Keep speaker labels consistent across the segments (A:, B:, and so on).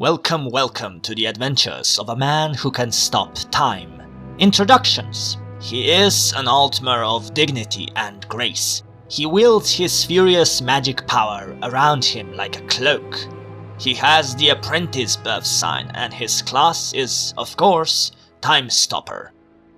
A: Welcome to the adventures of a man who can stop time. Introductions. He is an Altmer of dignity and grace. He wields his furious magic power around him like a cloak. He has the apprentice birth sign and his class is, of course, Timestopper.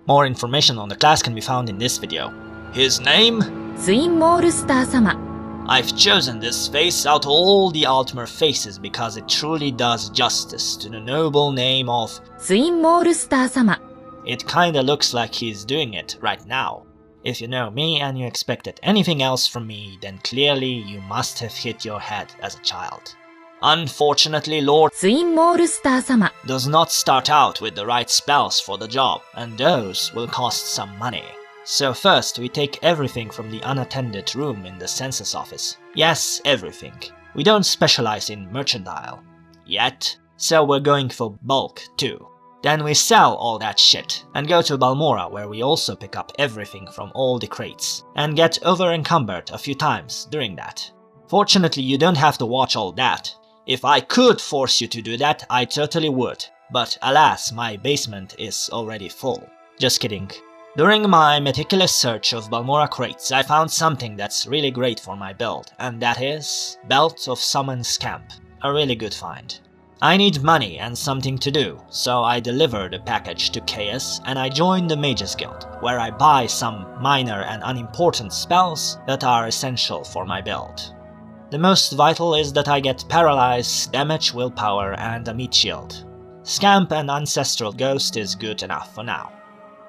A: More information on the class can be found in this video. His name?
B: Swine-Molestor sama.
A: I've chosen this face out of all the Altmer faces because it truly does justice to the noble name of
B: Swine-Molestor sama.
A: It kinda looks like he's doing it right now. If you know me and you expected anything else from me, then clearly you must have hit your head as a child. Unfortunately, Lord
B: Swine-Molestor sama.
A: does not start out with the right spells for the job, and those will cost some money. So first we take everything from the unattended room in the census office. Yes, everything. We don't specialize in merchandise yet, so we're going for bulk too. Then we sell all that shit and go to Balmora, where we also pick up everything from all the crates and get over-encumbered a few times during that. Fortunately, you don't have to watch all that. If I could force you to do that, I totally would. But alas, my basement is already full. Just kidding. During my meticulous search of Balmora crates, I found something that's really great for my build, and that is Belt of Summon Scamp. A really good find. I need money and something to do, so I deliver the package to Chaos and I join the Mages Guild, where I buy some minor and unimportant spells that are essential for my build. The most vital is that I get Paralyze, Damage, Willpower and a Meat Shield. Scamp and Ancestral Ghost is good enough for now.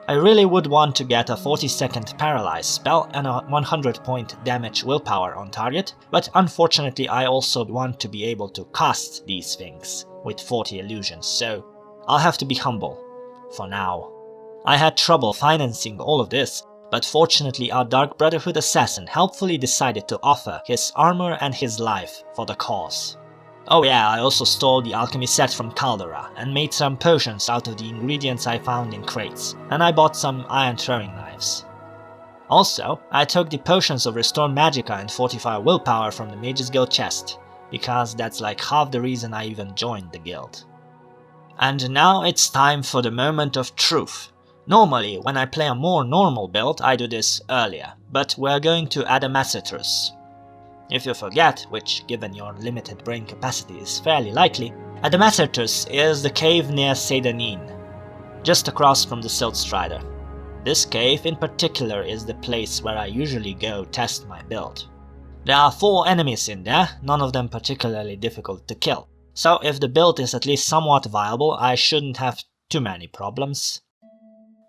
A: I really would want to get a 40-second Paralyze spell and a 100-point damage willpower on target, but unfortunately I also want to be able to cast these things with 40 illusions, so I'll have to be humble for now. I had trouble financing all of this, but fortunately our Dark Brotherhood assassin helpfully decided to offer his armor and his life for the cause. Oh yeah, I also stole the alchemy set from Caldera and made some potions out of the ingredients I found in crates, and I bought some iron throwing knives. Also, I took the potions of Restore Magicka and Fortify Willpower from the Mages Guild chest, because that's like half the reason I even joined the guild. And now it's time for the moment of truth. Normally, when I play a more normal build, I do this earlier, but we're going to Adamascetus. If you forget, which given your limited brain capacity is fairly likely, Adamascetus is the cave near Seydanin, just across from the Siltstrider. This cave in particular is the place where I usually go test my build. There are 4 enemies in there, none of them particularly difficult to kill, so if the build is at least somewhat viable, I shouldn't have too many problems.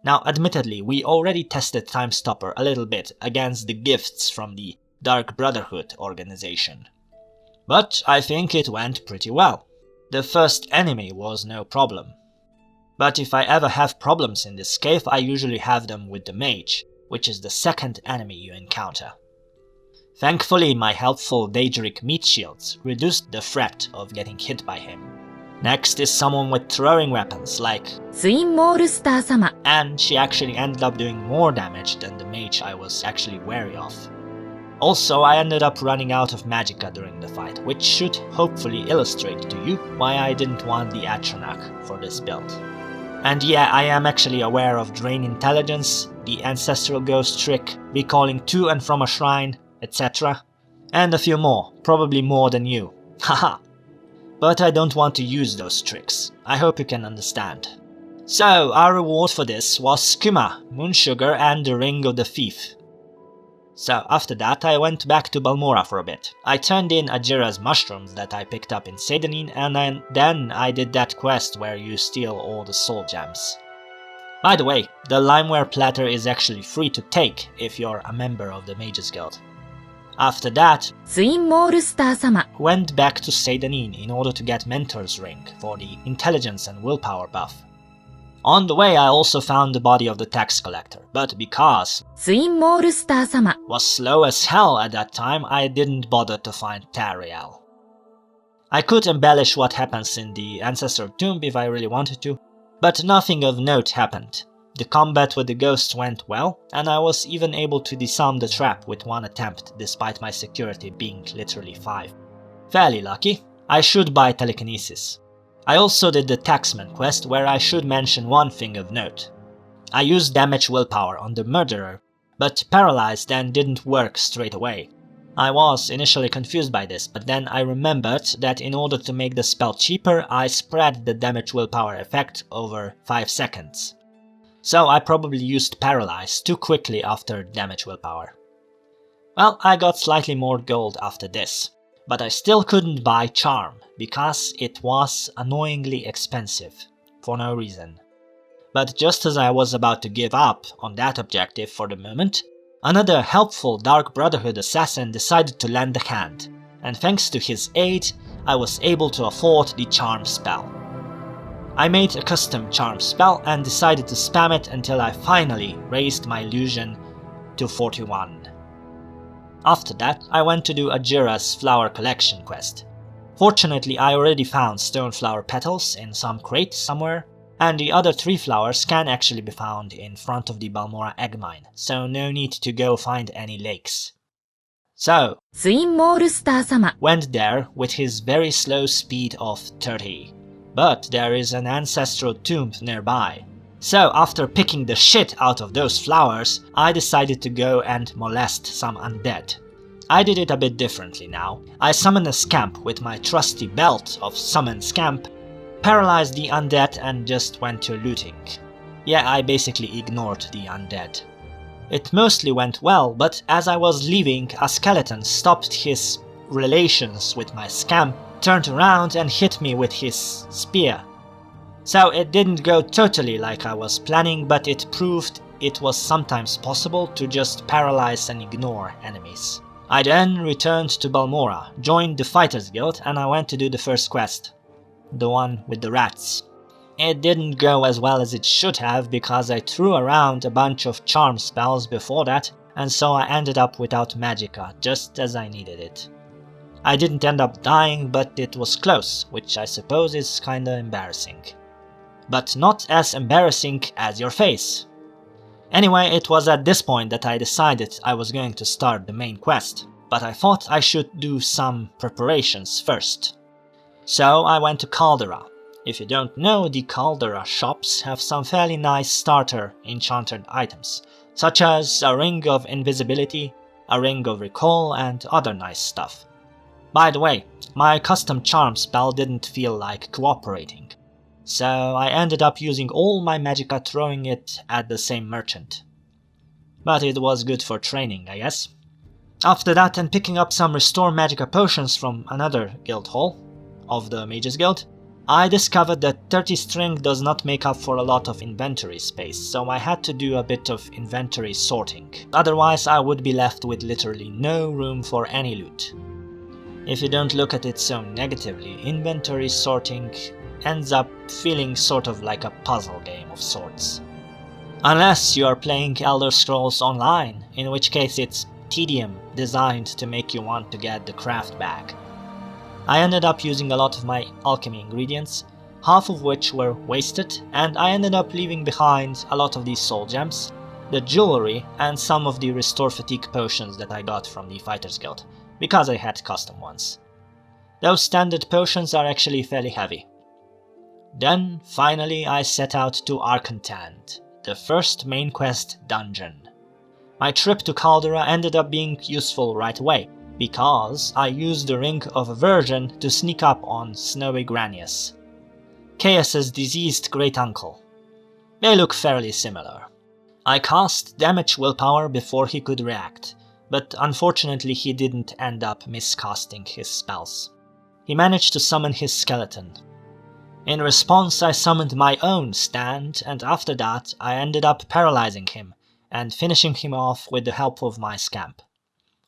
A: Now admittedly, we already tested Timestopper a little bit against the gifts from the Dark Brotherhood organization. But I think it went pretty well. The first enemy was no problem. But if I ever have problems in this cave, I usually have them with the mage, which is the second enemy you encounter. Thankfully, my helpful Daedric meat shields reduced the threat of getting hit by him. Next is someone with throwing weapons like
B: Swine-Molestor sama.
A: And she actually ended up doing more damage than the mage I was actually wary of. Also, I ended up running out of magicka during the fight, which should hopefully illustrate to you why I didn't want the Atronach for this build. And yeah, I am actually aware of Drain Intelligence, the Ancestral Ghost trick, recalling to and from a shrine, etc. And a few more, probably more than you. Haha. But I don't want to use those tricks. I hope you can understand. So, our reward for this was Skooma, Moon Sugar and the Ring of the Thief. So after that I went back to Balmora for a bit. I turned in Ajira's mushrooms that I picked up in Seydanin and then I did that quest where you steal all the soul gems. By the way, the limeware platter is actually free to take if you're a member of the Mages Guild. After that,
B: Swine-Molestor sama.
A: went back to Seydanin in order to get Mentor's Ring for the intelligence and willpower buff. On the way I also found the body of the tax collector, but because
B: Swine-Molestor sama.
A: was slow as hell at that time, I didn't bother to find Tariel. I could embellish what happens in the Ancestral Tomb if I really wanted to, but nothing of note happened. The combat with the ghost went well, and I was even able to disarm the trap with one attempt despite my security being literally 5. Fairly lucky. I should buy telekinesis. I also did the Taxman quest, where I should mention one thing of note. I used damage willpower on the murderer, but Paralyze then didn't work straight away. I was initially confused by this, but then I remembered that in order to make the spell cheaper, I spread the damage willpower effect over 5 seconds. So I probably used Paralyze too quickly after damage willpower. Well, I got slightly more gold after this, but I still couldn't buy Charm, because it was annoyingly expensive, for no reason. But just as I was about to give up on that objective for the moment, another helpful Dark Brotherhood assassin decided to lend a hand, and thanks to his aid, I was able to afford the Charm spell. I made a custom Charm spell and decided to spam it until I finally raised my illusion to 41. After that, I went to do Ajira's flower collection quest. Fortunately, I already found stone flower petals in some crate somewhere, and the other 3 flowers can actually be found in front of the Balmora egg mine, so no need to go find any lakes. So,
B: Swine-Molestor 様
A: went there with his very slow speed of 30. But there is an ancestral tomb nearby. So after picking the shit out of those flowers, I decided to go and molest some undead. I did it a bit differently now. I summoned a scamp with my trusty belt of summon scamp, paralyzed the undead and just went to looting. Yeah, I basically ignored the undead. It mostly went well, but as I was leaving, a skeleton stopped his relations with my scamp, turned around and hit me with his spear. So it didn't go totally like I was planning, but it proved it was sometimes possible to just paralyze and ignore enemies. I then returned to Balmora, joined the Fighters Guild, and I went to do the first quest. The one with the rats. It didn't go as well as it should have because I threw around a bunch of charm spells before that, and so I ended up without magicka, just as I needed it. I didn't end up dying, but it was close, which I suppose is kinda embarrassing. But not as embarrassing as your face. Anyway, it was at this point that I decided I was going to start the main quest, but I thought I should do some preparations first. So I went to Caldera. If you don't know, the Caldera shops have some fairly nice starter enchanted items, such as a ring of invisibility, a ring of recall, and other nice stuff. By the way, my custom charm spell didn't feel like cooperating, so I ended up using all my magicka throwing it at the same merchant. But it was good for training, I guess. After that, and picking up some restore magicka potions from another guild hall of the Mages Guild, I discovered that 30 string does not make up for a lot of inventory space, so I had to do a bit of inventory sorting. Otherwise I would be left with literally no room for any loot. If you don't look at it so negatively, inventory sorting ends up feeling sort of like a puzzle game of sorts. Unless you are playing Elder Scrolls Online, in which case it's tedium designed to make you want to get the craft bag. I ended up using a lot of my alchemy ingredients, half of which were wasted, and I ended up leaving behind a lot of these soul gems, the jewelry, and some of the restore fatigue potions that I got from the Fighters Guild, because I had custom ones. Those standard potions are actually fairly heavy. Then, finally, I set out to Arcantant, the first main quest dungeon. My trip to Caldera ended up being useful right away, because I used the Ring of Aversion to sneak up on Snowy Granius, Chaos's deceased great-uncle. They look fairly similar. I cast damage willpower before he could react, but unfortunately he didn't end up miscasting his spells. He managed to summon his skeleton. In response, I summoned my own stand, and after that I ended up paralyzing him and finishing him off with the help of my scamp.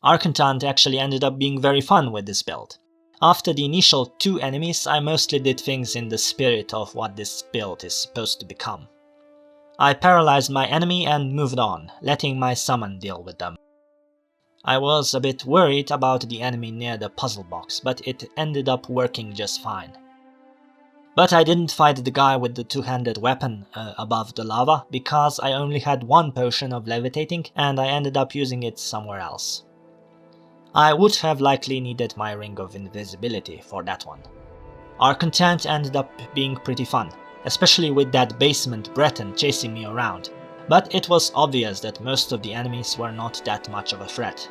A: Arcantant actually ended up being very fun with this build. After the initial 2 enemies, I mostly did things in the spirit of what this build is supposed to become. I paralyzed my enemy and moved on, letting my summon deal with them. I was a bit worried about the enemy near the puzzle box, but it ended up working just fine. But I didn't fight the guy with the 2-handed weapon above the lava, because I only had 1 potion of levitating and I ended up using it somewhere else. I would have likely needed my Ring of Invisibility for that one. Our content ended up being pretty fun, especially with that basement Breton chasing me around, but it was obvious that most of the enemies were not that much of a threat,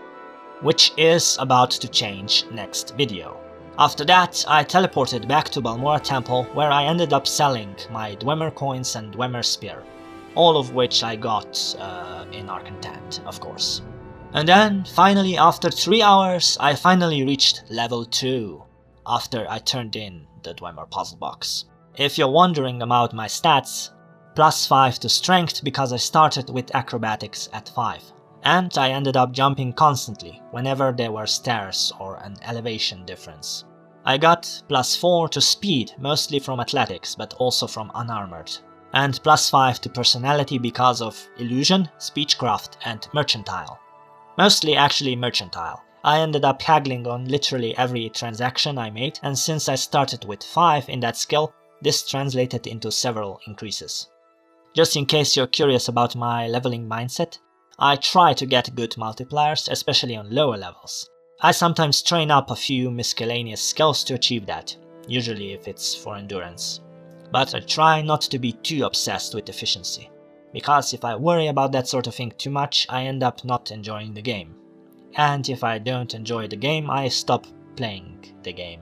A: which is about to change next video. After that, I teleported back to Balmora Temple, where I ended up selling my Dwemer coins and Dwemer spear, all of which I got in our content, of course. And then, finally, after 3 hours, I finally reached level 2, after I turned in the Dwemer puzzle box. If you're wondering about my stats, +5 to strength because I started with acrobatics at 5. And I ended up jumping constantly whenever there were stairs or an elevation difference. I got +4 to speed, mostly from athletics, but also from unarmored. And +5 to personality because of illusion, speechcraft, and mercantile. Mostly actually mercantile. I ended up haggling on literally every transaction I made, and since I started with 5 in that skill, this translated into several increases. Just in case you're curious about my leveling mindset, I try to get good multipliers, especially on lower levels. I sometimes train up a few miscellaneous skills to achieve that, usually if it's for endurance. But I try not to be too obsessed with efficiency, because if I worry about that sort of thing too much, I end up not enjoying the game. And if I don't enjoy the game, I stop playing the game.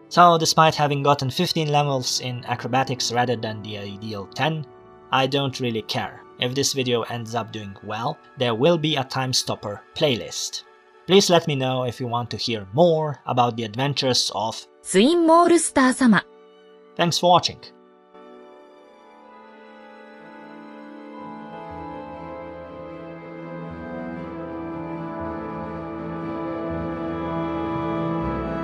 A: So despite having gotten 15 levels in acrobatics rather than the ideal 10, I don't really care. If this video ends up doing well, there will be a Timestopper playlist. Please let me know if you want to hear more about the adventures of
B: Swine-Molestor 様。
A: Thanks for watching.